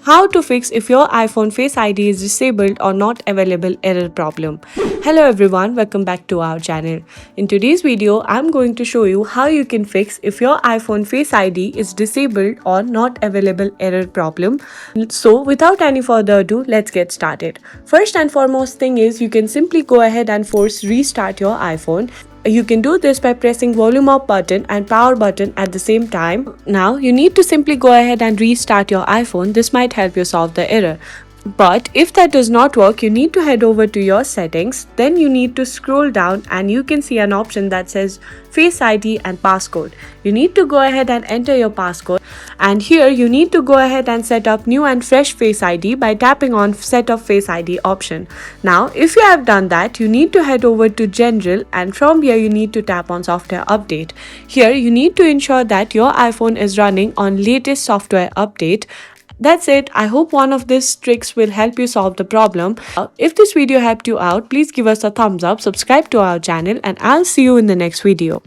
How to fix if your iPhone Face ID is disabled or not available error problem. Hello everyone, welcome back to our channel. In today's video, I'm going to show you how you can fix if your iPhone Face ID is disabled or not available error problem. So without any further ado, let's get started. First and foremost thing is you can simply go ahead and force restart your iPhone. You can do this by pressing volume up button and power button at the same time. Now you need to simply go ahead and restart your iPhone. This might help you solve the error. But if that does not work, you need to head over to your settings. Then you need to scroll down and you can see an option that says Face ID and passcode. You need to go ahead and enter your passcode. And here you need to go ahead and set up new and fresh Face ID by tapping on Set up Face ID option. Now, if you have done that, you need to head over to General and from here you need to tap on Software Update. Here you need to ensure that your iPhone is running on latest software update. That's it. I hope one of these tricks will help you solve the problem. If this video helped you out, please give us a thumbs up, subscribe to our channel, and I'll see you in the next video.